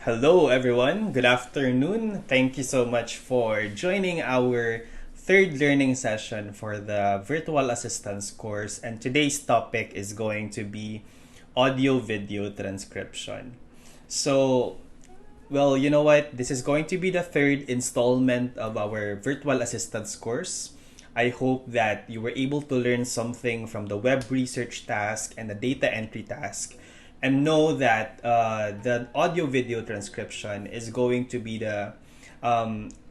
Hello, everyone. Good afternoon. Thank you so much for joining our third learning session for the Virtual Assistance course. And today's topic is going to be audio video transcription. So, well, you know what? This is going to be the third installment of our Virtual Assistance course. I hope that you were able to learn something from the web research task and the data entry task, and know that the audio video transcription is going to be the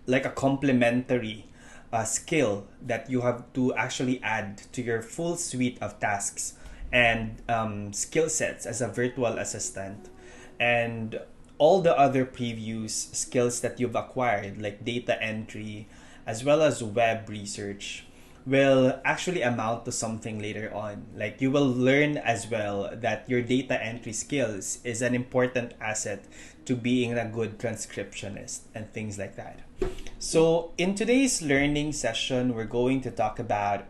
like a complementary skill that you have to actually add to your full suite of tasks and skill sets as a virtual assistant, and all the other previous skills that you've acquired, like data entry as well as web research, will actually amount to something later on. Like, you will learn as well that your data entry skills is an important asset to being a good transcriptionist and things like that. So, in today's learning session, we're going to talk about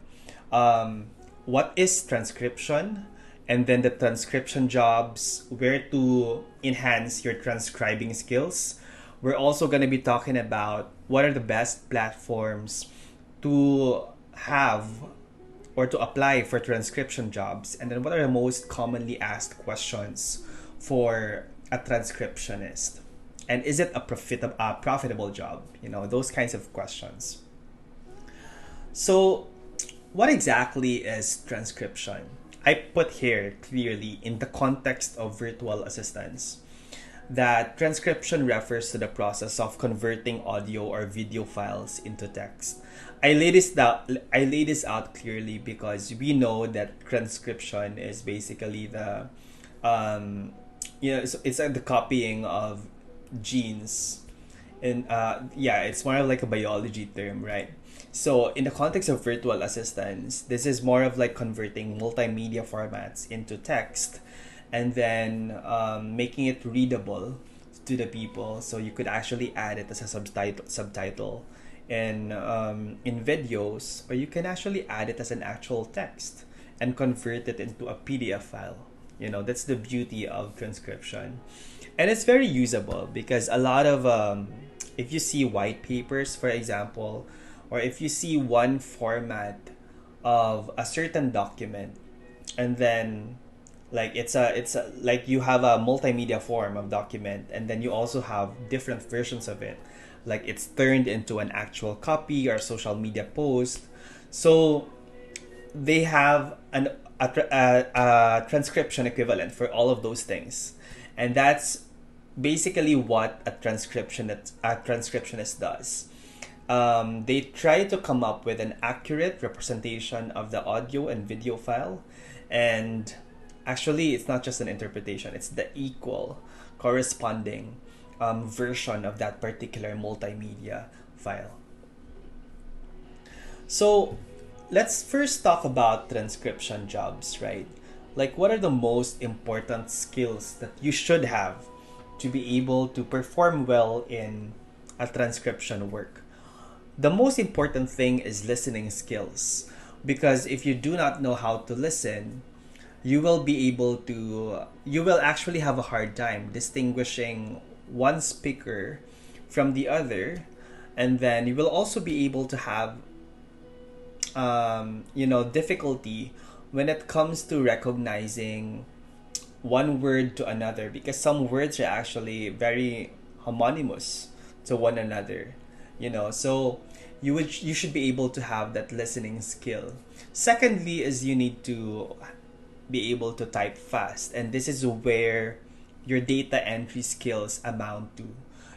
what is transcription, and then the transcription jobs, where to enhance your transcribing skills. We're also going to be talking about what are the best platforms to have or to apply for transcription jobs, and then what are the most commonly asked questions for a transcriptionist, and is it a profitable job, those kinds of questions. So, what exactly is transcription? I put here clearly in the context of virtual assistants that transcription refers to the process of converting audio or video files into text. I lay this out clearly because we know that transcription is basically the it's like the copying of genes, and yeah, it's more of like a biology term, right? So in the context of virtual assistants, this is more of like converting multimedia formats into text, and then making it readable to the people, so you could actually add it as a subtitle in videos, or you can actually add it as an actual text and convert it into a PDF file. That's the beauty of transcription, and it's very usable because a lot of if you see white papers, for example, or if you see one format of a certain document, and then like it's a like you have a multimedia form of document, and then you also have different versions of it, like it's turned into an actual copy or social media post. So they have a transcription equivalent for all of those things, and that's basically what a transcriptionist does. They try to come up with an accurate representation of the audio and video file, and actually, it's not just an interpretation, it's the equal corresponding version of that particular multimedia file. So, let's first talk about transcription jobs, right? Like, what are the most important skills that you should have to be able to perform well in a transcription work? The most important thing is listening skills, because if you do not know how to listen, you will actually have a hard time distinguishing one speaker from the other, and then you will also be able to have difficulty when it comes to recognizing one word to another, because some words are actually very homonymous to one another. So you should be able to have that listening skill. Secondly, is you need to be able to type fast, and this is where your data entry skills amount to.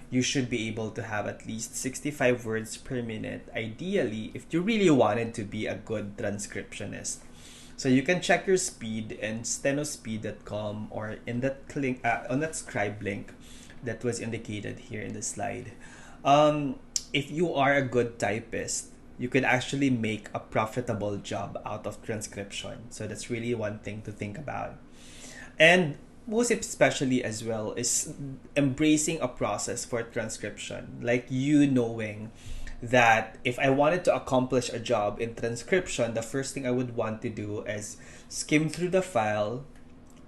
You should be able to have at least 65 words per minute, ideally, if you really wanted to be a good transcriptionist. So you can check your speed in stenospeed.com, or in that link, on that scribe link that was indicated here in the slide. If you are a good typist, you could actually make a profitable job out of transcription. So that's really one thing to think about. And most especially as well is embracing a process for transcription, like you knowing that if I wanted to accomplish a job in transcription, the first thing I would want to do is skim through the file,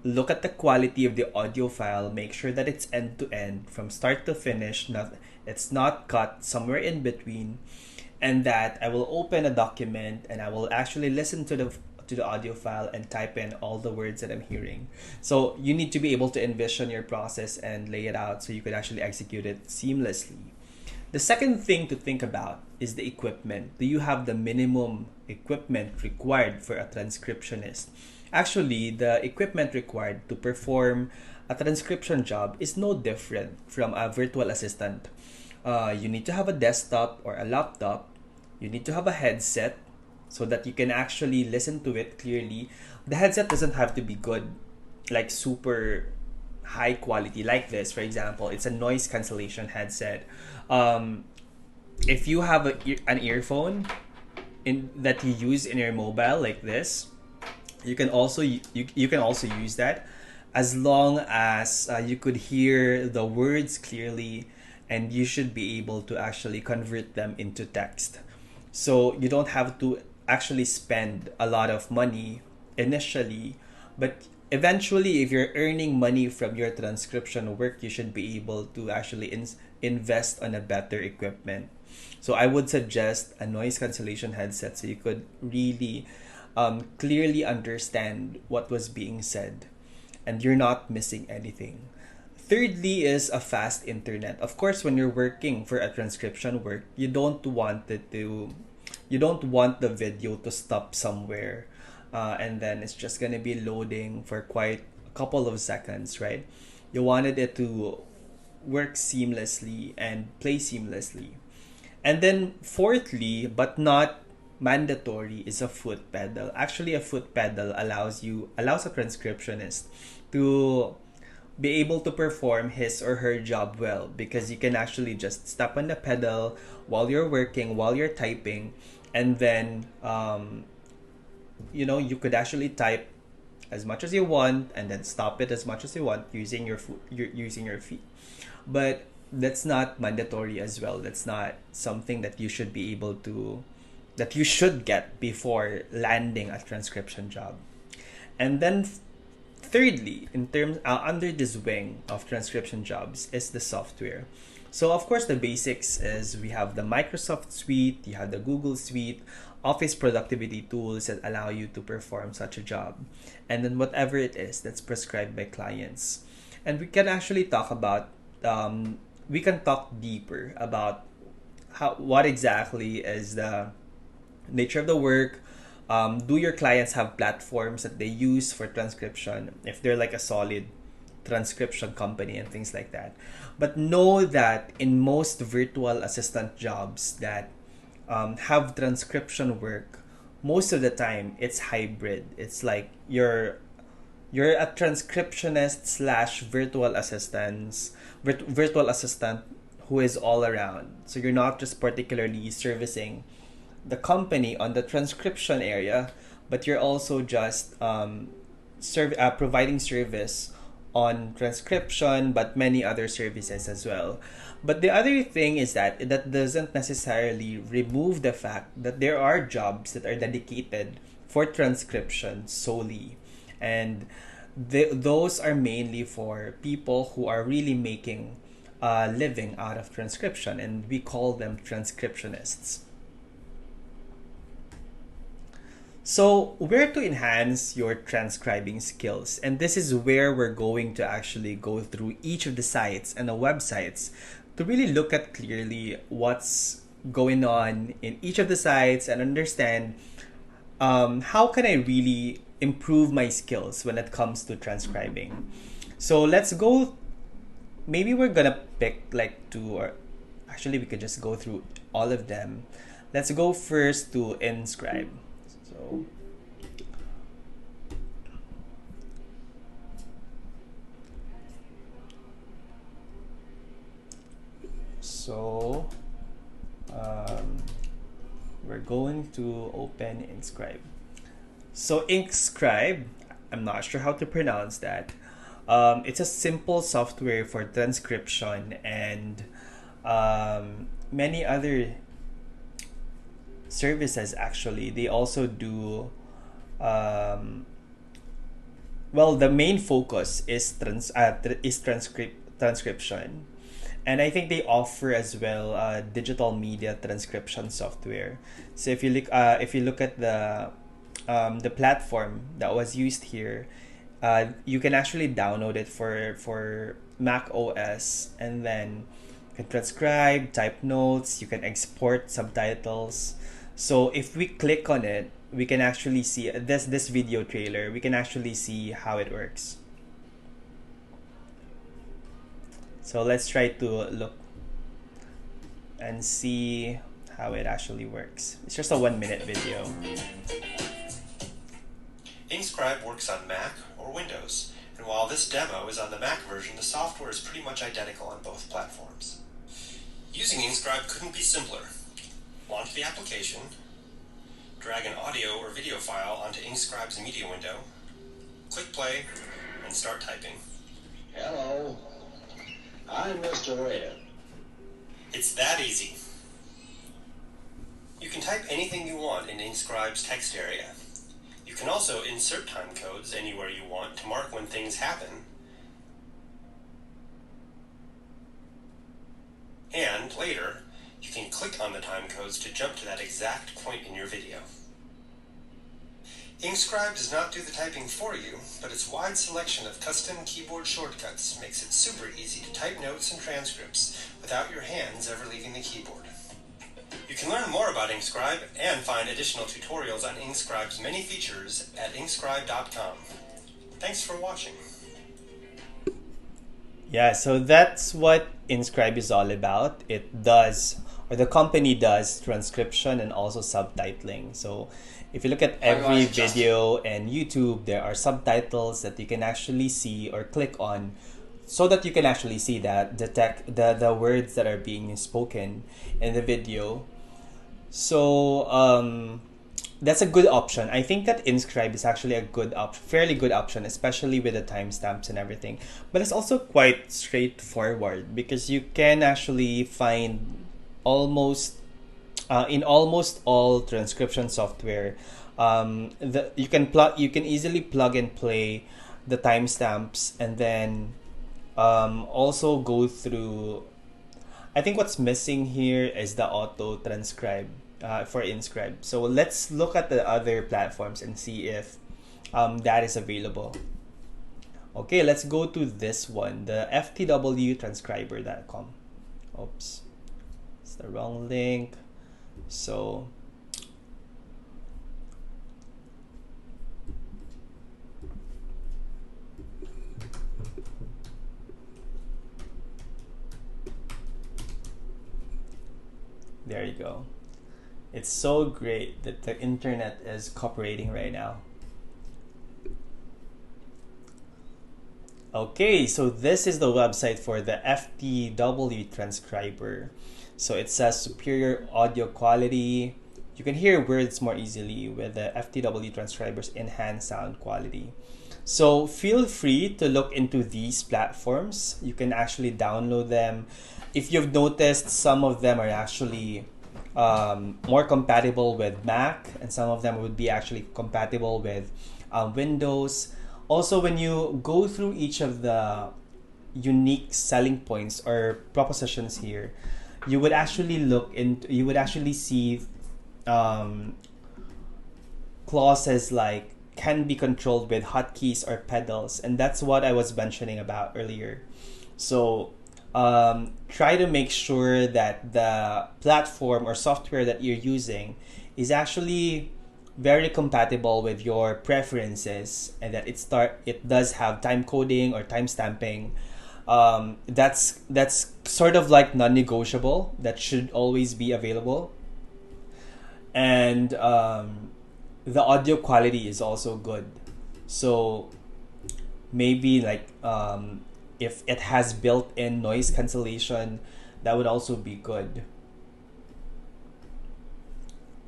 look at the quality of the audio file, make sure that it's end to end from start to finish, not it's not cut somewhere in between, and that I will open a document and I will actually listen to the audio file and type in all the words that I'm hearing. So you need to be able to envision your process and lay it out so you could actually execute it seamlessly. The second thing to think about is the equipment. Do you have the minimum equipment required for a transcriptionist? Actually, the equipment required to perform a transcription job is no different from a virtual assistant. You need to have a desktop or a laptop. You need to have a headset so that you can actually listen to it clearly. The headset doesn't have to be good, like super high quality like this. For example, it's a noise cancellation headset. If you have an earphone that you use in your mobile like this, you can also use that, as long as you could hear the words clearly, and you should be able to actually convert them into text. So you don't have to actually spend a lot of money initially, but eventually, if you're earning money from your transcription work, you should be able to actually invest on a better equipment. So I would suggest a noise cancellation headset so you could really clearly understand what was being said and you're not missing anything. Thirdly is a fast internet. Of course, when you're working for a transcription work, you don't want the video to stop somewhere, and then it's just gonna be loading for quite a couple of seconds, right? You wanted it to work seamlessly and play seamlessly. And then fourthly, but not mandatory, is a foot pedal. Actually, a foot pedal allows a transcriptionist to be able to perform his or her job well, because you can actually just step on the pedal while you're working, while you're typing, and then you could actually type as much as you want and then stop it as much as you want using using your feet. But that's not mandatory as well. That's not something that you should be able to that you should get before landing a transcription job. And then thirdly, in terms under this wing of transcription jobs is the software. So of course the basics is we have the Microsoft suite, you have the Google suite, office productivity tools that allow you to perform such a job, and then whatever it is that's prescribed by clients. And we can actually talk about we can talk deeper about what exactly is the nature of the work. Do your clients have platforms that they use for transcription, if they're like a solid transcription company and things like that? But know that in most virtual assistant jobs that have transcription work, most of the time it's hybrid. It's like you're a transcriptionist slash virtual assistant who is all around. So you're not just particularly servicing the company on the transcription area, but you're also just providing service on transcription, but many other services as well. But the other thing is that doesn't necessarily remove the fact that there are jobs that are dedicated for transcription solely, and those are mainly for people who are really making a living out of transcription, and we call them transcriptionists. So, where to enhance your transcribing skills? And this is where we're going to actually go through each of the sites and the websites to really look at clearly what's going on in each of the sites and understand how can I really improve my skills when it comes to transcribing. So let's go. Maybe we're gonna pick like two, or actually we could just go through all of them. Let's go first to Inscribe. So we're going to open Inscribe. So Inscribe, I'm not sure how to pronounce that. It's a simple software for transcription and many other services. Actually, they also do well, the main focus is transcription, and I think they offer as well digital media transcription software. So if you look at the platform that was used here, you can actually download it for Mac OS, and then you can transcribe, type notes, you can export subtitles. So if we click on it, we can actually see this video trailer. We can actually see how it works. So let's try to look and see how it actually works. It's just a 1-minute video. Inscribe works on Mac or Windows, and while this demo is on the Mac version, the software is pretty much identical on both platforms. Using Inscribe couldn't be simpler. Launch the application, drag an audio or video file onto Inscribe's media window, click play, and start typing. Hello, I'm Mr. Red. It's that easy. You can type anything you want in Inscribe's text area. You can also insert time codes anywhere you want to mark when things happen. And later, you can click on the time codes to jump to that exact point in your video. Inscribe does not do the typing for you, but its wide selection of custom keyboard shortcuts makes it super easy to type notes and transcripts without your hands ever leaving the keyboard. You can learn more about Inscribe and find additional tutorials on Inscribe's many features at inscribe.com. Thanks for watching. Yeah, so that's what Inscribe is all about. It does, or the company does, transcription and also subtitling. So if you look at every video and YouTube, there are subtitles that you can actually see or click on, so that you can actually see that the words that are being spoken in the video. So that's a good option. I think that Inscribe is actually a fairly good option, especially with the timestamps and everything. But it's also quite straightforward because you can actually find in almost all transcription software, you can easily plug and play the timestamps, and then also go through. I think what's missing here is the auto transcribe for Inscribe. So let's look at the other platforms and see if that is available. Okay, let's go to this one, the FTW Transcriber.com. Oops, it's the wrong link. So there you go. It's so great that the internet is cooperating right now. Okay, so this is the website for the FTW Transcriber. So it says superior audio quality. You can hear words more easily with the FTW Transcriber's enhanced sound quality. So feel free to look into these platforms. You can actually download them. If you've noticed, some of them are actually more compatible with Mac, and some of them would be actually compatible with Windows. Also, when you go through each of the unique selling points or propositions here, you would actually see clauses like can be controlled with hotkeys or pedals, and that's what I was mentioning about earlier. So try to make sure that the platform or software that you're using is actually very compatible with your preferences, and that it does have time coding or time stamping. That's sort of like non-negotiable. That should always be available. And the audio quality is also good. So maybe like if it has built-in noise cancellation, that would also be good.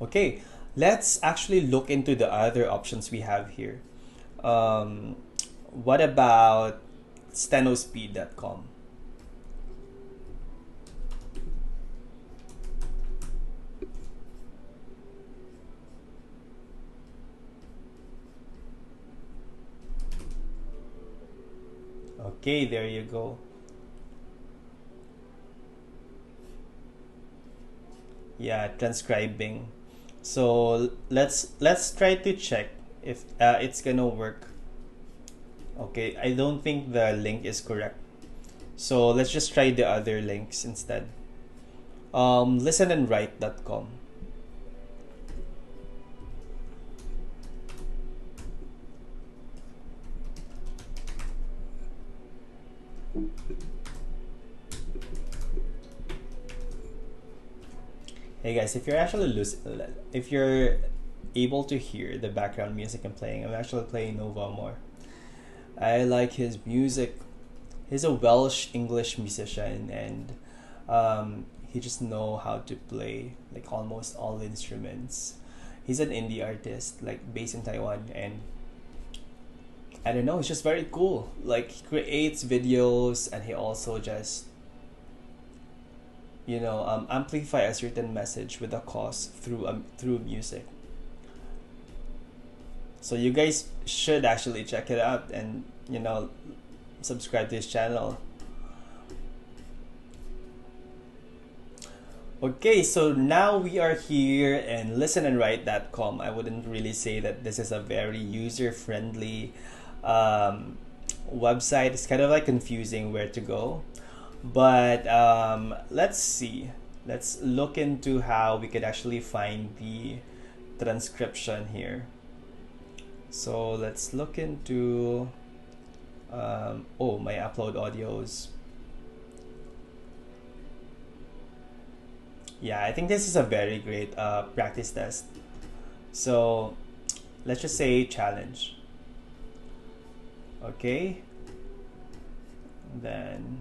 Okay, let's actually look into the other options we have here. What about stenospeed.com? Okay, there you go. Yeah, transcribing. So let's try to check if it's gonna work. Okay, I don't think the link is correct. So let's just try the other links instead. Listenandwrite.com. Hey guys, if you're able to hear the background music I'm playing, I'm actually playing Nova more. I like his music. He's a Welsh English musician, and he just know how to play like almost all instruments. He's an indie artist, like based in Taiwan, and I don't know, it's just very cool. Like he creates videos, and he also just amplify a certain message with a cause through music. So you guys should actually check it out and subscribe to his channel. Okay, so now we are here in listenandwrite.com. I wouldn't really say that this is a very user-friendly website. It's kind of like confusing where to go. But let's see. Let's look into how we could actually find the transcription here. So let's look into my upload audios. Yeah, I think this is a very great practice test. So let's just say challenge. Okay. Then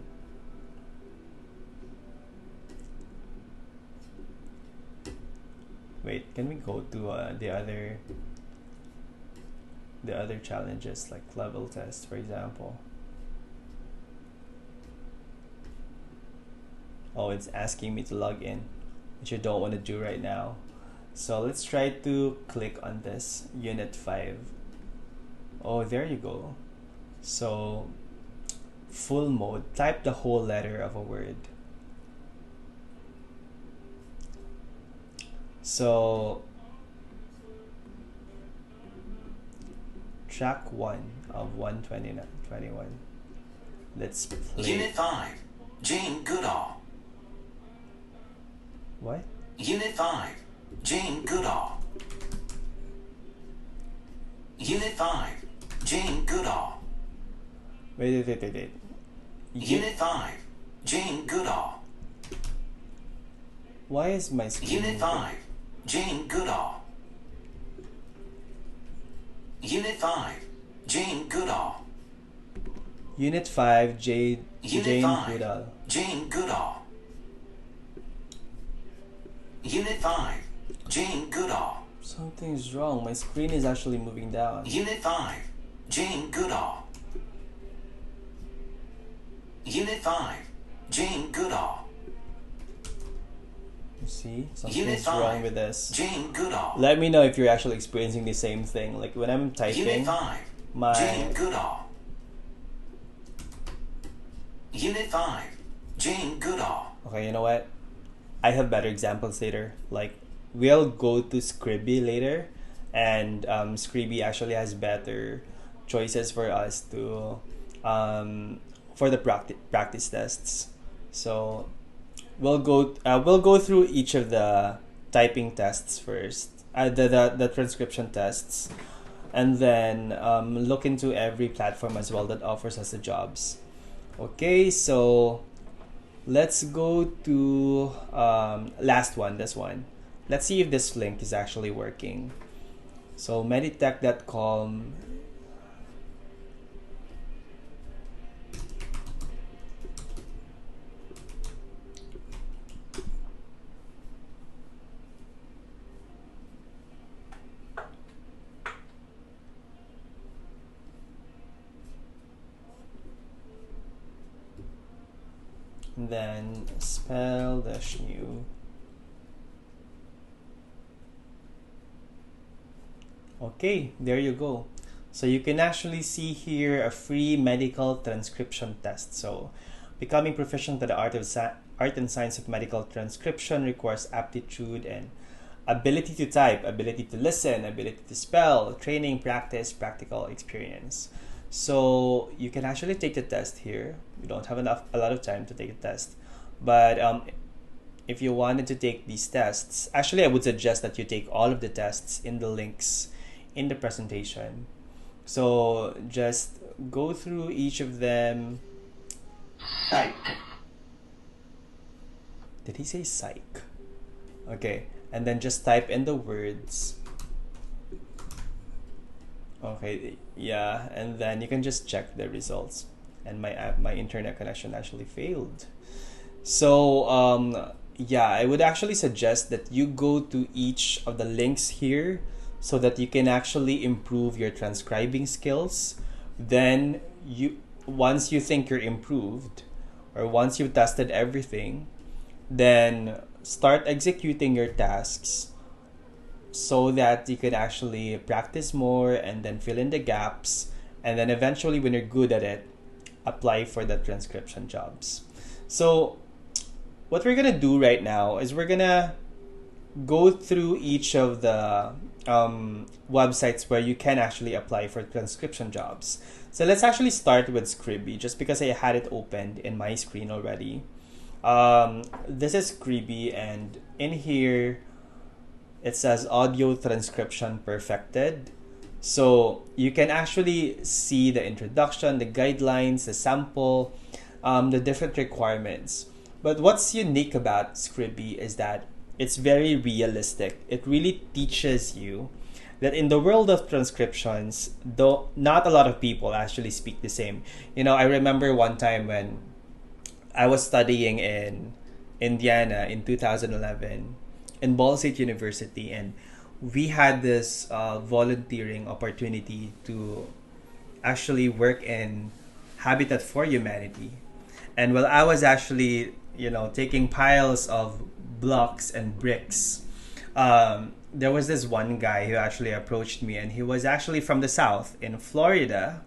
wait, can we go to the other challenges, like level test, for example? Oh, it's asking me to log in, which I don't want to do right now. So let's try to click on this unit 5. Oh, there you go. So full mode, type the whole letter of a word. So track 1 of 121. Let's play. Unit 5, Jane Goodall. What? Unit 5, Jane Goodall. Unit 5, Jane Goodall. Wait. Unit 5, Jane Goodall. Why is my screen Unit moving? 5, Jane Goodall. Unit 5, Jane Goodall. Unit 5, Jane Unit 5, Goodall. Jane Goodall. Unit 5, Jane Goodall. Something's wrong. My screen is actually moving down. Unit 5, Jane Goodall. Unit 5, Jane Goodall. You see? Unit Something's 5, wrong with this. Jane Goodall. Let me know if you're actually experiencing the same thing. Like when I'm Unit typing, 5, my Jane Goodall. Unit 5, Jane Goodall. okay, you know what? I have better examples later. Like we'll go to Scribe later, and Scribe actually has better choices for us to for the practice tests. So we'll go through each of the typing tests first, the transcription tests, and then look into every platform as well that offers us the jobs. Okay, so let's go to last one, this one. Let's see if this link is actually working. So meditech.com. Then spell dash new. Okay, there you go. So you can actually see here a free medical transcription test. So becoming proficient in the art and science of medical transcription requires aptitude and ability to type, ability to listen, ability to spell, training, practice, practical experience. So you can actually take the test here. You don't have a lot of time to take a test, but if you wanted to take these tests, actually I would suggest that you take all of the tests in the links in the presentation. So just go through each of them. Psych. Did he say psych? Okay, and then just type in the words. Okay, yeah, and then you can just check the results. And my internet connection actually failed. So yeah, I would actually suggest that you go to each of the links here so that you can actually improve your transcribing skills. Then once you think you're improved, or once you've tested everything, then start executing your tasks so that you can actually practice more and then fill in the gaps, and then eventually when you're good at it, apply for the transcription jobs. So what we're gonna do right now is we're gonna go through each of the websites where you can actually apply for transcription jobs. So let's actually start with Scribe, just because I had it opened in my screen already. This is Scribe, and in here it says audio transcription perfected. So you can actually see the introduction, the guidelines, the sample, the different requirements. But what's unique about Scribe is that it's very realistic. It really teaches you that in the world of transcriptions, though not a lot of people actually speak the same. I remember one time when I was studying in Indiana in 2011 in Ball State University, and we had this volunteering opportunity to actually work in Habitat for Humanity. And while I was actually, taking piles of blocks and bricks, there was this one guy who actually approached me, and he was actually from the South in Florida,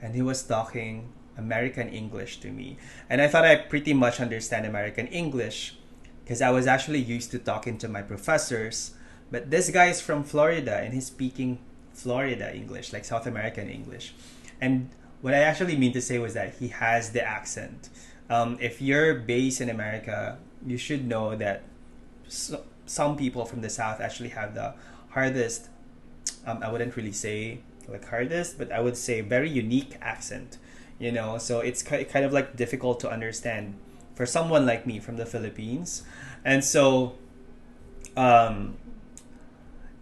and he was talking American English to me. And I thought I pretty much understand American English because I was actually used to talking to my professors. But this guy is from Florida and he's speaking Florida English, like South American English. And what I actually mean to say was that he has the accent. If you're based in America, you should know that some people from the South actually have the hardest, I wouldn't really say like hardest, but I would say very unique accent, so it's kind of like difficult to understand for someone like me from the Philippines. And so,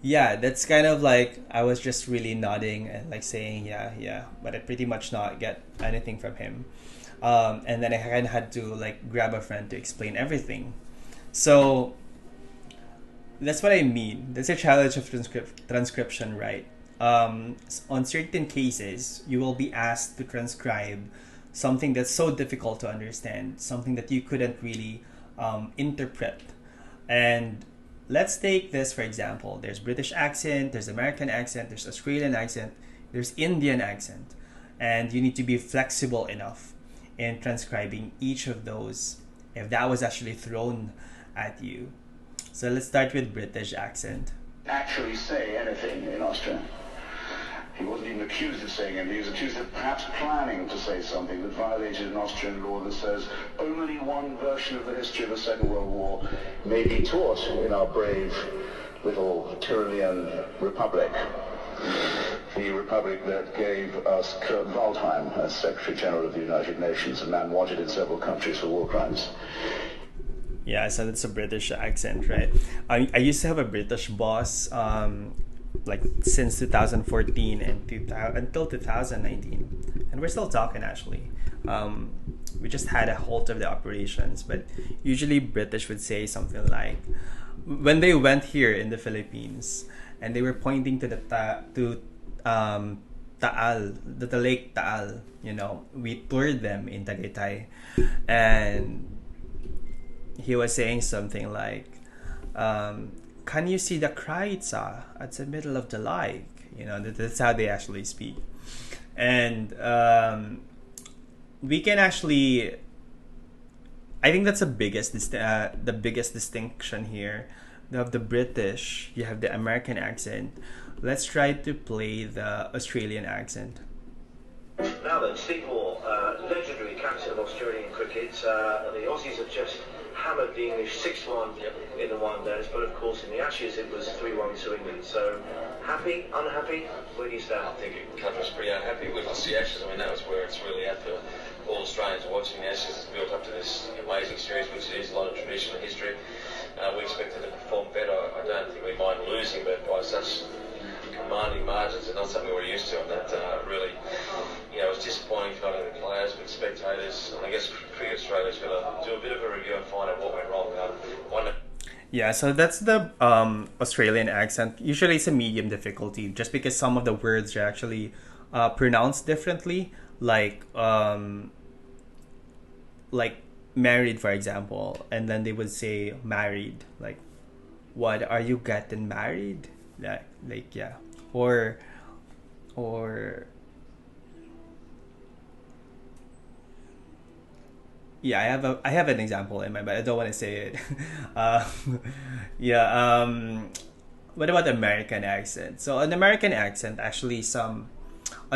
yeah, that's kind of like, I was just really nodding and like saying, yeah, but I pretty much not get anything from him. And then I kind of had to like grab a friend to explain everything. So that's what I mean. That's a challenge of transcription, right? On certain cases, you will be asked to transcribe something that's so difficult to understand, something that you couldn't really interpret. And let's take this for example. There's British accent, there's American accent, there's Australian accent, there's Indian accent. And you need to be flexible enough in transcribing each of those if that was actually thrown at you. So let's start with British accent. Actually say anything in Austria. He wasn't even accused of saying anything. He was accused of perhaps planning to say something that violated an Austrian law that says only one version of the history of the Second World War may be taught in our brave little Tyrolean republic. The republic that gave us Kurt Waldheim as Secretary General of the United Nations, a man wanted in several countries for war crimes. Yeah, so that's a British accent, right? I used to have a British boss like since 2014 and until 2019, and we're still talking actually. We just had a halt of the operations, but usually British would say something like, when they went here in the Philippines and they were pointing to the Taal, the Lake Taal, we toured them in Tagaytay, and he was saying something like, can you see the Kraitsa at the middle of the lake? That's how they actually speak. And we can actually, I think that's the biggest distinction here. You have the British, you have the American accent. Let's try to play the Australian accent. Now then, Steve Moore, legendary captain of Australian cricket. The Aussies have just hammered the English 6-1 in the one days, but of course in the Ashes it was 3-1 to England. So, happy, unhappy? Where do you stand? I think the country's pretty unhappy. We lost the Ashes. I mean, that was where it's really at for all Australians watching the Ashes. It's built up to this amazing series, which is a lot of tradition and history. We expected to perform better. I don't think we mind losing, but by such commanding margins, it's not something we're used to, and that really, it was disappointing for not only the players but spectators. And I guess Cricket Australia's got to do a bit of a review and find out what went wrong. Yeah, so that's the Australian accent. Usually it's a medium difficulty, just because some of the words are actually pronounced differently, like married, for example, and then they would say married, like, what are you getting married? Like yeah, or yeah, I have an example in mind, but I don't want to say it. What about American accent? So an American accent, actually, it's on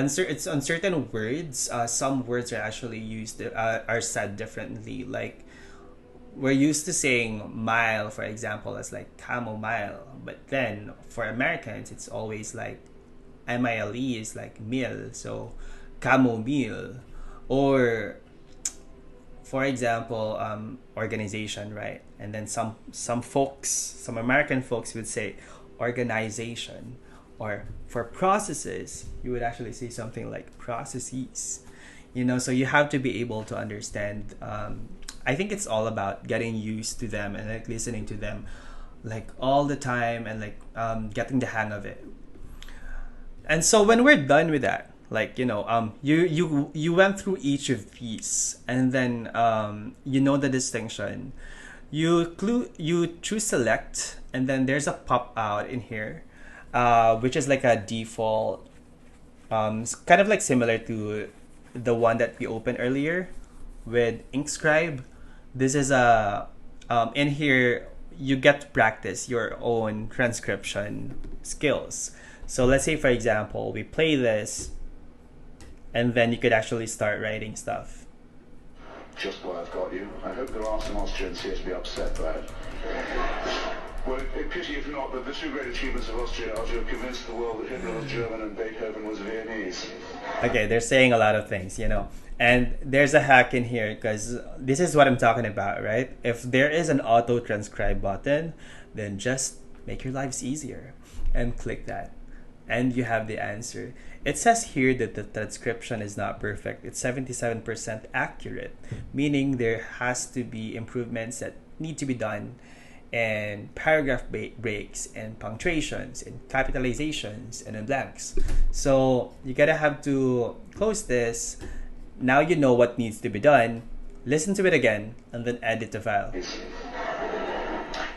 certain words. Some words are actually used are said differently. Like, we're used to saying mile, for example, as like chamomile, but then for Americans, it's always like mile is like meal, so chamomile. Or for example, organization, right? And then some American folks would say organization. Or for processes, you would actually say something like processes. So you have to be able to understand. I think it's all about getting used to them and like listening to them like all the time, and like getting the hang of it. And so when we're done with that, like, you went through each of these, and then the distinction. You choose select, and then there's a pop out in here, which is like a default. It's kind of like similar to the one that we opened earlier with Inscribe. This is in here you get to practice your own transcription skills. So let's say, for example, we play this, and then you could actually start writing stuff. Just why I've got you. I hope there are some Austrians here to be upset by it. Well, a pity if not, but the two great achievements of Austria are to have convinced the world that Hitler was German and Beethoven was Viennese. Okay, they're saying a lot of things, And there's a hack in here, because this is what I'm talking about, right? If there is an auto transcribe button, then just make your lives easier and click that, and you have the answer. It says here that the transcription is not perfect. It's 77% accurate, meaning there has to be improvements that need to be done, and paragraph breaks, and punctuations, and capitalizations, and in blanks. So you gotta have to close this. Now you know what needs to be done. Listen to it again, and then edit the file.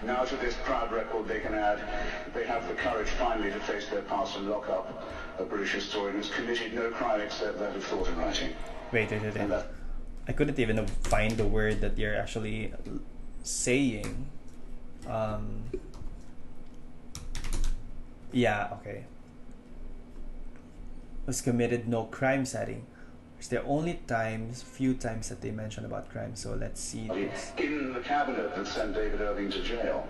Now to this proud record they can add, they have the courage finally to face their past and lock up a British historian who's committed no crime except that of thought and writing. Wait. I couldn't even find the word that you're actually saying. Okay. Was committed no crime setting. It's the only few times that they mention about crime. So let's see this. In the cabinet that sent David Irving to jail,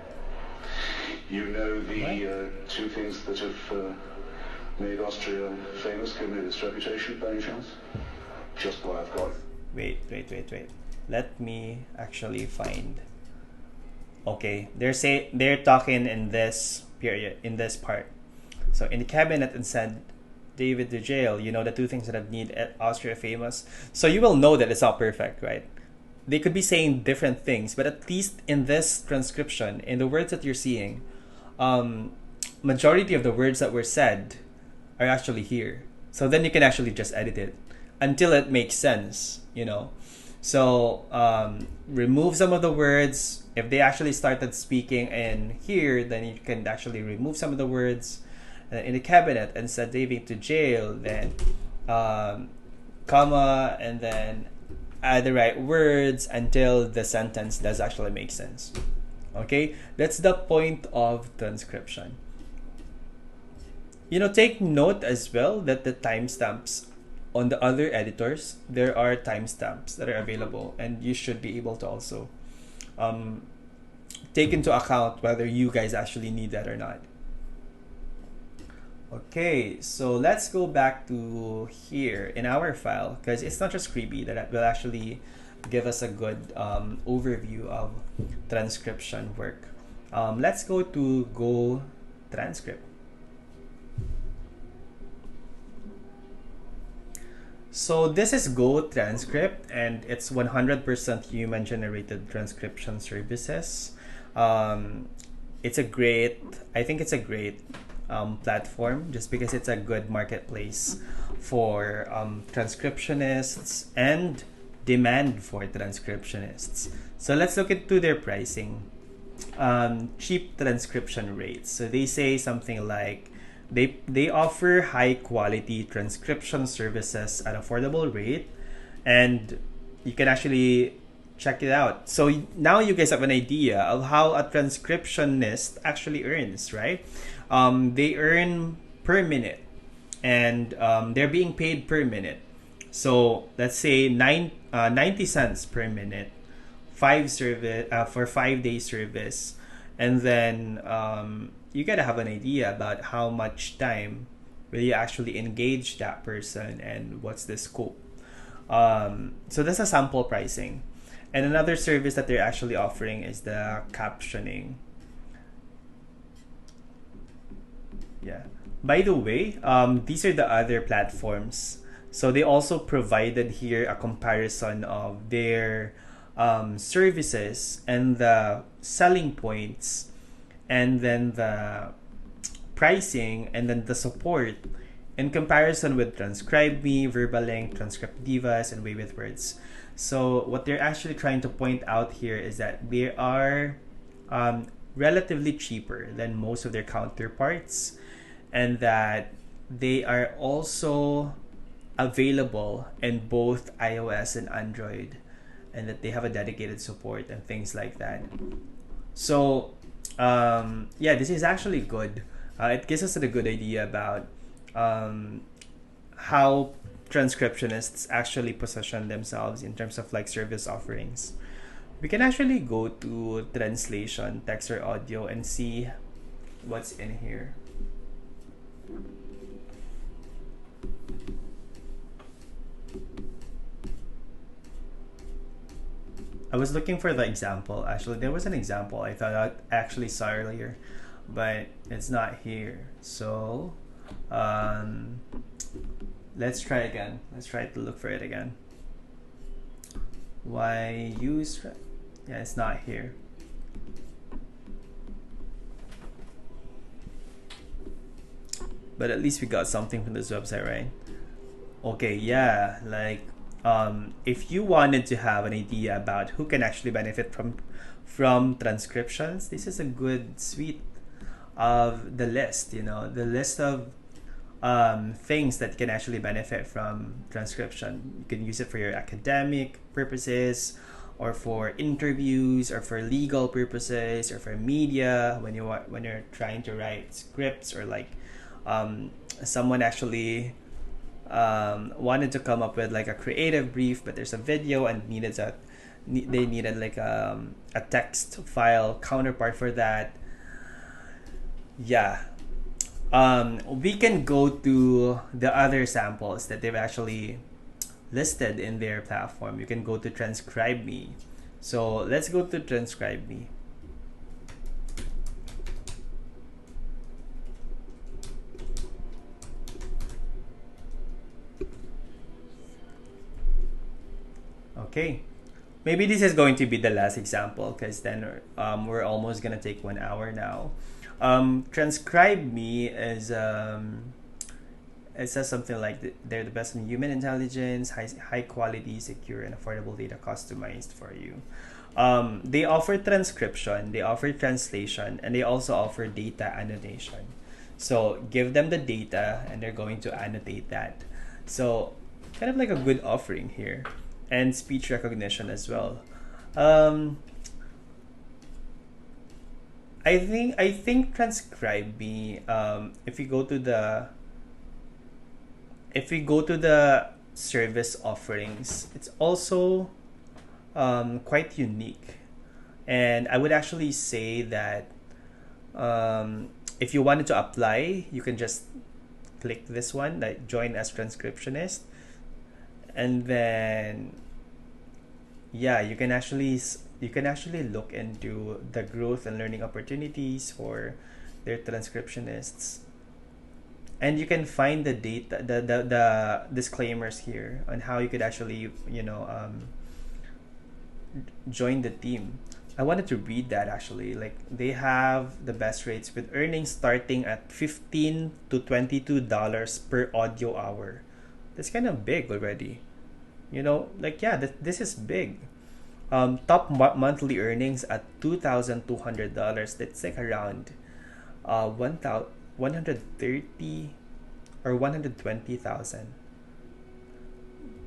the two things that have made Austria famous, given its reputation, by any chance? Just what I've got. Wait. Let me actually find. Okay, they're talking in this period, in this part. So in the cabinet and sent David to jail, the two things that have made Austria famous. So you will know that it's not perfect, right? They could be saying different things, but at least in this transcription, in the words that you're seeing, majority of the words that were said are actually here. So then you can actually just edit it until it makes sense, So remove some of the words. If they actually started speaking in here, then you can actually remove some of the words, in the cabinet, instead of leaving to jail, then comma, and then add the right words until the sentence does actually make sense. Okay, that's the point of transcription. Take note as well that the timestamps on the other editors, there are timestamps that are available, and you should be able to also take into account whether you guys actually need that or not. Okay, so let's go back to here in our file, because it's not just Transcribe that will actually give us a good overview of transcription work. Let's go to GoTranscript. So this is GoTranscript, and it's 100% human-generated transcription services. It's a great, I think it's a great platform, just because it's a good marketplace for transcriptionists and demand for transcriptionists. So let's look into their pricing. Cheap transcription rates. So they say something like they offer high quality transcription services at affordable rate, and you can actually check it out. So now you guys have an idea of how a transcriptionist actually earns, right? They earn per minute, and they're being paid per minute. So let's say 90 cents per minute, for 5-day service, and then you gotta have an idea about how much time will you actually engage that person and what's the scope. So that's a sample pricing. And another service that they're actually offering is the captioning. Yeah. By the way, these are the other platforms. So they also provided here a comparison of their services and the selling points, and then the pricing, and then the support in comparison with TranscribeMe, Verballink, Transcript Divas, and Way with Words. So what they're actually trying to point out here is that they are relatively cheaper than most of their counterparts, and that they are also available in both iOS and Android, and that they have a dedicated support and things like that. So yeah, this is actually good. It gives us a good idea about how transcriptionists actually position themselves in terms of like service offerings. We can actually go to translation, text or audio, and see what's in here. I was looking for the example. Actually, there was an example I thought I actually saw earlier, but it's not here. So let's try again. Let's try to look for it again. Why use? Yeah, it's not here. But at least we got something from this website, right? Okay, yeah, like if you wanted to have an idea about who can actually benefit from transcriptions, this is a good suite of the list. The list of things that can actually benefit from transcription. You can use it for your academic purposes, or for interviews, or for legal purposes, or for media when you're trying to write scripts, or like someone actually wanted to come up with like a creative brief, but there's a video and they needed like a text file counterpart for that. Yeah. We can go to the other samples that they've actually listed in their platform. You can go to TranscribeMe. So let's go to TranscribeMe. Okay, maybe this is going to be the last example, because then we're almost gonna take 1 hour now. TranscribeMe is it says something like they're the best in human intelligence, high quality, secure, and affordable data customized for you. They offer transcription, they offer translation, and they also offer data annotation. So give them the data and they're going to annotate that. So kind of like a good offering here. And speech recognition as well. I think TranscribeMe, if we go to the service offerings, it's also quite unique. And I would actually say that if you wanted to apply, you can just click this one, like join as transcriptionist, and then yeah, you can actually look into the growth and learning opportunities for their transcriptionists, and you can find the data, the disclaimers here on how you could actually join the team. I wanted to read that actually. Like they have the best rates with earnings starting at $15 to $22 per audio hour. That's kind of big already. Like yeah, this is big. Top monthly earnings at $2,200. That's like around 130 or 120,000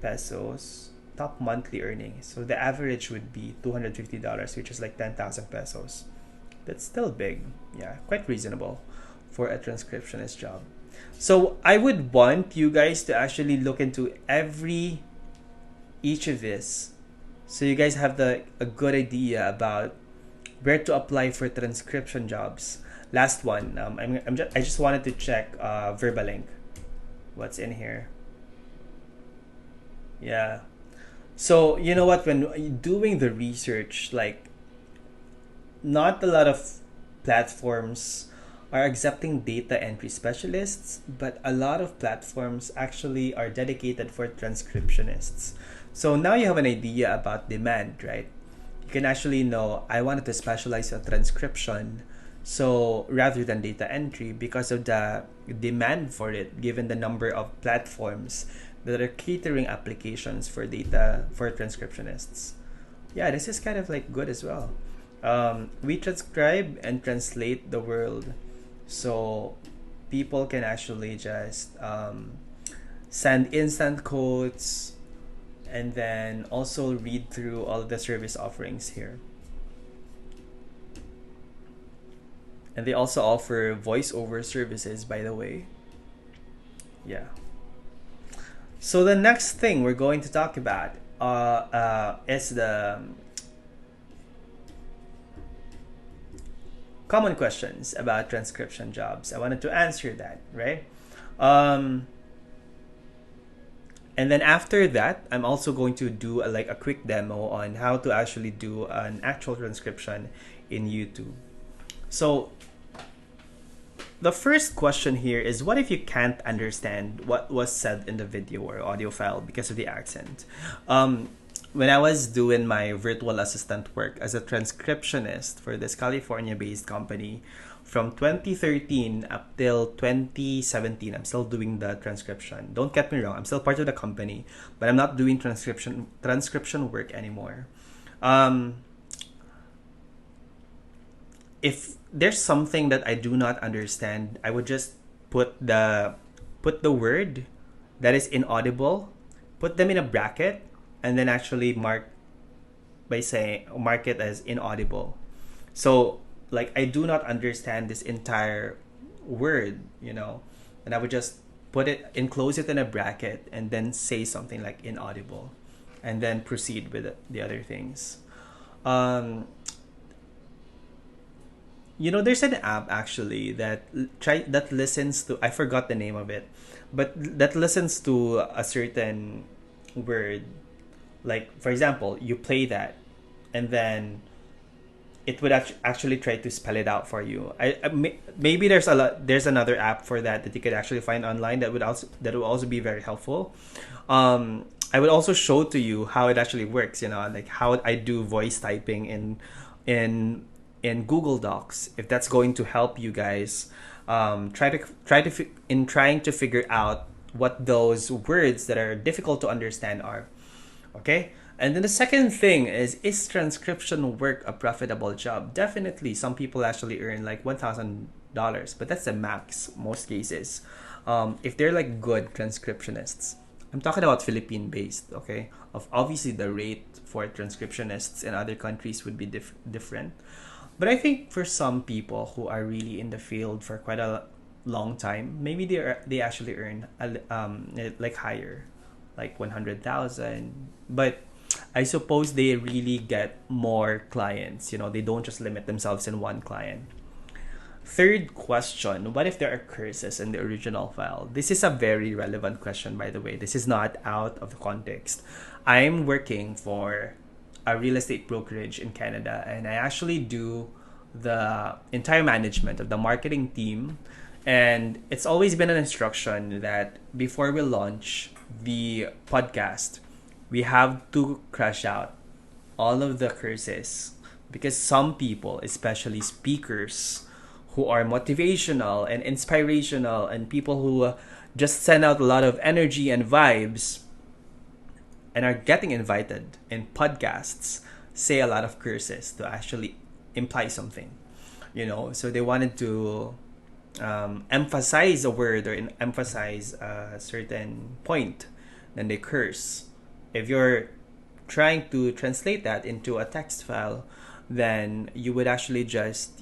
pesos. Top monthly earnings. So the average would be $250, which is like 10,000 pesos. That's still big. Yeah, quite reasonable for a transcriptionist job. So I would want you guys to actually look into each of this, so you guys have a good idea about where to apply for transcription jobs. Last one, I just wanted to check Verballink. What's in here? Yeah. So you know what? When doing the research, like not a lot of platforms are accepting data entry specialists, but a lot of platforms actually are dedicated for transcriptionists. So now you have an idea about demand, right? You can actually know, I wanted to specialize in transcription, so rather than data entry, because of the demand for it, given the number of platforms that are catering applications for transcriptionists. Yeah, this is kind of like good as well. We transcribe and translate the world, so people can actually just send instant quotes and then also read through all the service offerings here. And they also offer voiceover services, by the way. Yeah. So the next thing we're going to talk about is the common questions about transcription jobs. I wanted to answer that, right? And then after that, I'm also going to do a quick demo on how to actually do an actual transcription in YouTube. So the first question here is, what if you can't understand what was said in the video or audio file because of the accent? When I was doing my virtual assistant work as a transcriptionist for this California-based company from 2013 up till 2017, I'm still doing the transcription. Don't get me wrong, I'm still part of the company, but I'm not doing transcription work anymore. If there's something that I do not understand, I would just put the word that is inaudible, put them in a bracket, and then actually mark it as inaudible. So like I do not understand this entire word, and I would just enclose it in a bracket and then say something like inaudible, and then proceed with the other things. There's an app actually that listens to, I forgot the name of it, but that listens to a certain word. Like for example, you play that, and then it would actually try to spell it out for you. Maybe there's another app for that you could actually find online that would also be very helpful. I would also show to you how it actually works. Like how I do voice typing in Google Docs, if that's going to help you guys trying to figure out what those words that are difficult to understand are. Okay? And then the second thing is transcription work a profitable job? Definitely. Some people actually earn like $1,000 but that's the max most cases. If they're like good transcriptionists, I'm talking about Philippine based, okay? Of obviously the rate for transcriptionists in other countries would be different. But I think for some people who are really in the field for quite a long time, maybe they actually earn like higher, like 100,000. But I suppose they really get more clients. They don't just limit themselves in one client. Third question, what if there are curses in the original file? This is a very relevant question, by the way. This is not out of the context. I'm working for a real estate brokerage in Canada, and I actually do the entire management of the marketing team. And it's always been an instruction that before we launch the podcast, we have to crush out all of the curses, because some people, especially speakers, who are motivational and inspirational and people who just send out a lot of energy and vibes and are getting invited in podcasts, say a lot of curses to actually imply something, so they wanted to emphasize a word or emphasize a certain point, then they curse. If you're trying to translate that into a text file, then you would actually just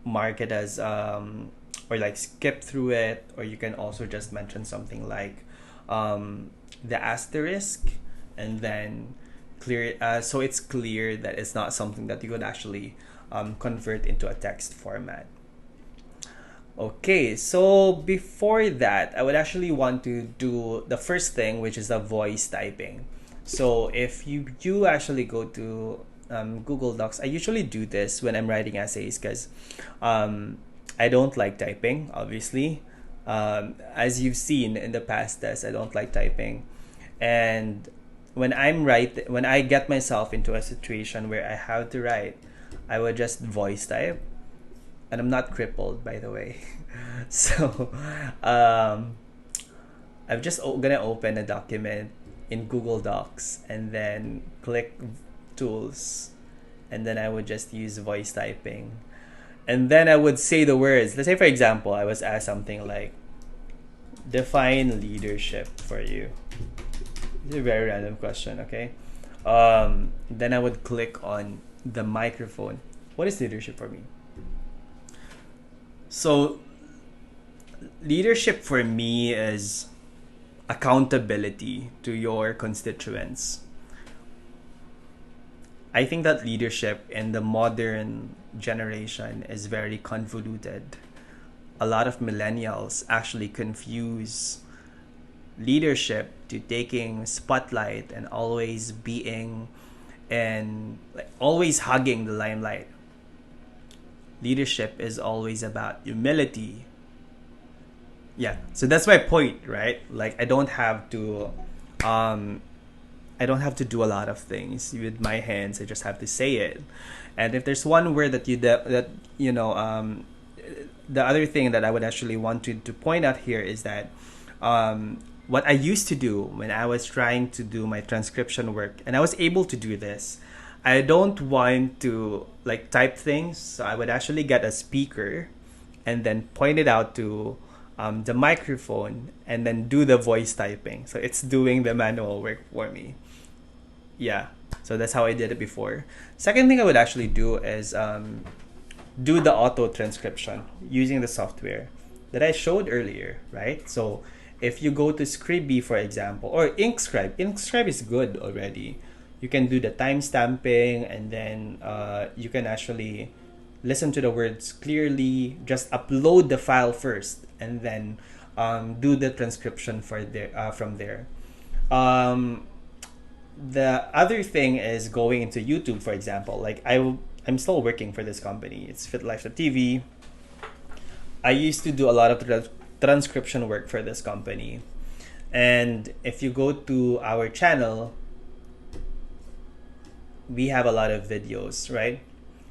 mark it as or like skip through it, or you can also just mention something like the asterisk and then clear it, so it's clear that it's not something that you could actually convert into a text format. Okay, so before that, I would actually want to do the first thing, which is the voice typing. So if you actually go to Google Docs, I usually do this when I'm writing essays because I don't like typing, obviously. As you've seen in the past tests, I don't like typing. And when I get myself into a situation where I have to write, I would just voice type. And I'm not crippled, by the way. So I'm just gonna open a document in Google Docs and then click tools, and then I would just use voice typing, and then I would say the words. Let's say, for example, I was asked something like define leadership for you. It's a very random question, okay? Then I would click on the microphone. What is leadership for me? So leadership for me is accountability to your constituents. I think that leadership in the modern generation is very convoluted. A lot of millennials actually confuse leadership to taking spotlight and always being and always hugging the limelight. Leadership is always about humility. Yeah, so that's my point, right? Like I don't have to do a lot of things with my hands. I just have to say it. And if there's one word that the other thing that I would actually want to point out here is that what I used to do when I was trying to do my transcription work, and I was able to do this, I don't want to like type things, so I would actually get a speaker and then point it out to the microphone and then do the voice typing. So it's doing the manual work for me. Yeah, so that's how I did it before. Second thing I would actually do is do the auto transcription using the software that I showed earlier, right? So if you go to TranscribeMe, for example, or Inscribe is good already. You can do the timestamping, and then you can actually listen to the words clearly. Just upload the file first, and then do the transcription from there. The other thing is going into YouTube, for example. Like I'm still working for this company. It's FitLife.tv. I used to do a lot of transcription work for this company, and if you go to our channel, we have a lot of videos, right?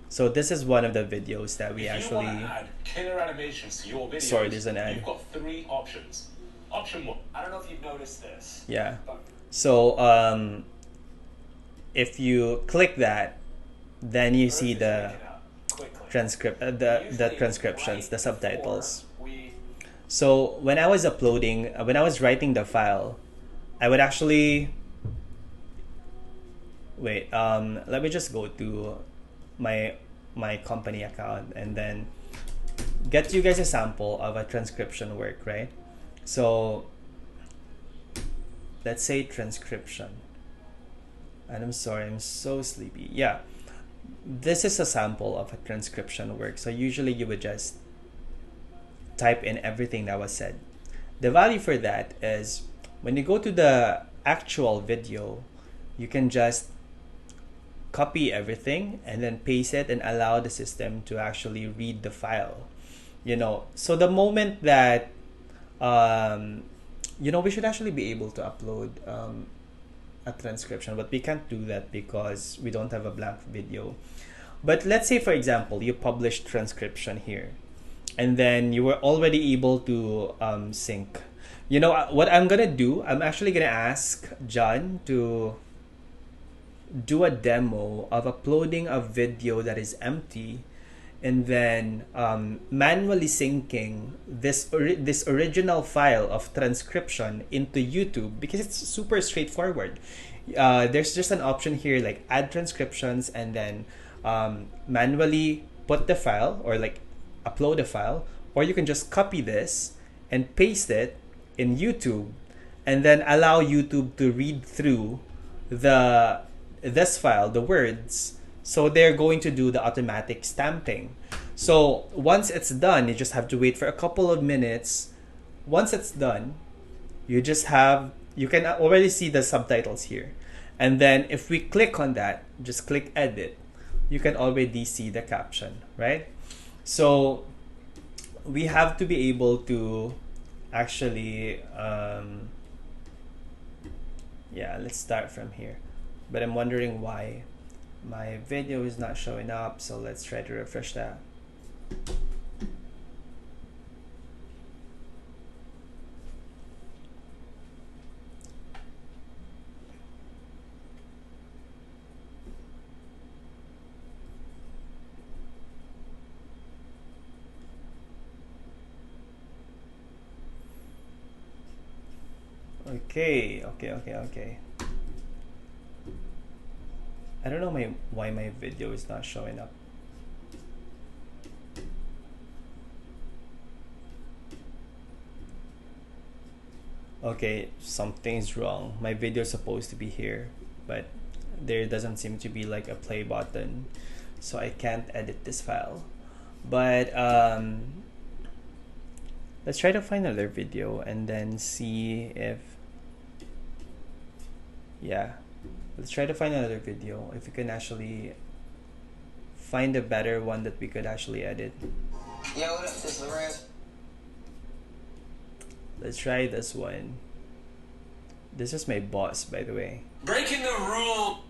So this is one of the videos that we actually. If you want to add killer animations to your videos, sorry, there's an ad. You've got three options. Option one. I don't know if you've noticed this. Yeah. So if you click that, then you see the. Quickly. the transcriptions, the subtitles. We So when I was writing the file, I would actually wait. Let me just go to my company account and then get you guys a sample of a transcription work, right? So let's say transcription. And I'm sorry, I'm so sleepy. Yeah, this is a sample of a transcription work. So usually you would just type in everything that was said. The value for that is when you go to the actual video, you can just copy everything and then paste it and allow the system to actually read the file. So the moment that we should actually be able to upload a transcription, but we can't do that because we don't have a blank video. But let's say, for example, you published transcription here and then you were already able to sync. What I'm gonna do, I'm actually gonna ask John to do a demo of uploading a video that is empty and then manually syncing this original file of transcription into YouTube, because it's super straightforward. There's just an option here like add transcriptions and then manually put the file or like upload a file, or you can just copy this and paste it in YouTube and then allow YouTube to read through this file, the words. So they're going to do the automatic stamping. So once it's done, you just have to wait for a couple of minutes. Once it's done, you can already see the subtitles here. And then if we click on that, just click edit, you can already see the caption, right? So we have to be able to actually, let's start from here. But I'm wondering why my video is not showing up, so let's try to refresh that. Okay. I don't know why my video is not showing up. Okay, something's wrong. My video is supposed to be here, but there doesn't seem to be like a play button, so I can't edit this file. But let's try to find another video and then see if let's try to find another video if we can actually find a better one that we could actually edit. Yo, what up? This is Lorenz. Let's try this one. This is my boss, by the way. Breaking the rule.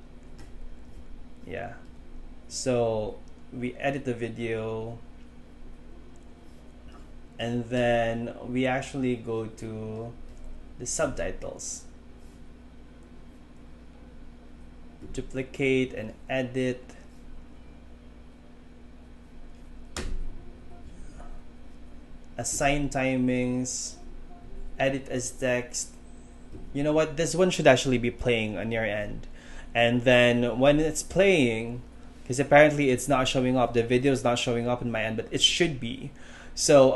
Yeah. So we edit the video and then we actually go to the subtitles. Duplicate and edit. Assign timings. Edit as text. You know what? This one should actually be playing on your end. And then when it's playing, because apparently it's not showing up, the video is not showing up in my end, but it should be. So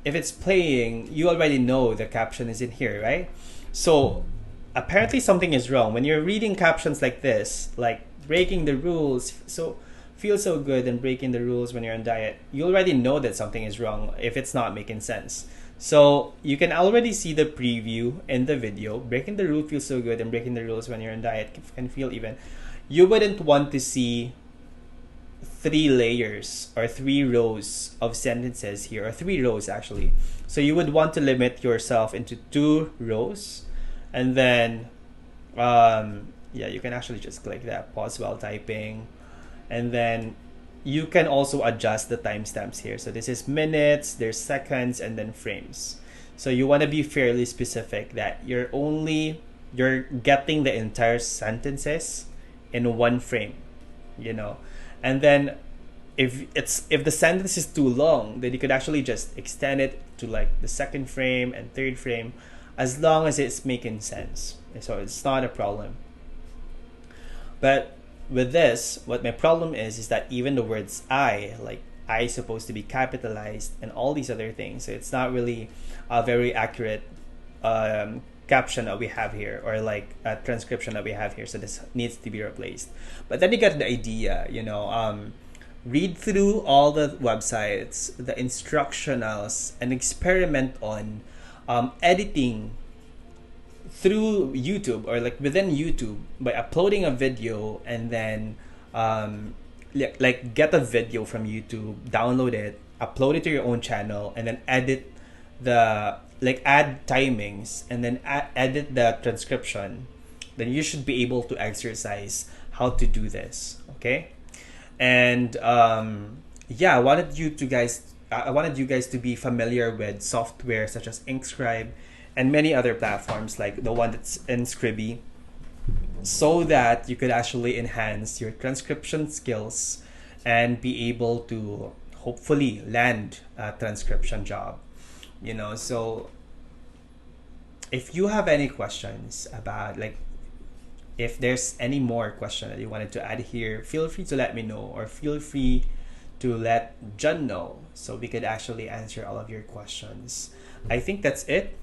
if it's playing, you already know the caption is in here, right? So apparently something is wrong. When you're reading captions like this, like breaking the rules, so feel so good and breaking the rules when you're on diet, you already know that something is wrong if it's not making sense. So you can already see the preview in the video. Breaking the rule feels so good and breaking the rules when you're on diet can feel even. You wouldn't want to see 3 layers or 3 rows of sentences here, or 3 rows actually. So you would want to limit yourself into 2 rows. And then you can actually just click that pause while typing, and then you can also adjust the timestamps here. So this is minutes, there's seconds, and then frames. So you want to be fairly specific that you're getting the entire sentences in 1 frame, and then if the sentence is too long, then you could actually just extend it to like the second frame and third frame, as long as it's making sense. So it's not a problem. But with this, what my problem is that even the words like I is supposed to be capitalized and all these other things, so it's not really a very accurate caption that we have here, or like a transcription that we have here. So this needs to be replaced. But then you get the idea, read through all the websites, the instructionals, and experiment on editing through YouTube, or like within YouTube, by uploading a video, and then like get a video from YouTube, download it, upload it to your own channel, and then edit add timings, and then edit the transcription. Then you should be able to exercise how to do this. Okay. And I wanted you guys to be familiar with software such as Inscribe and many other platforms like the one that's Inscribe, so that you could actually enhance your transcription skills and be able to hopefully land a transcription job. So if you have any questions about, like, if there's any more question that you wanted to add here, feel free to let me know, or feel free to let John know, so we could actually answer all of your questions. I think that's it.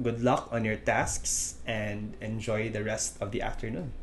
Good luck on your tasks and enjoy the rest of the afternoon.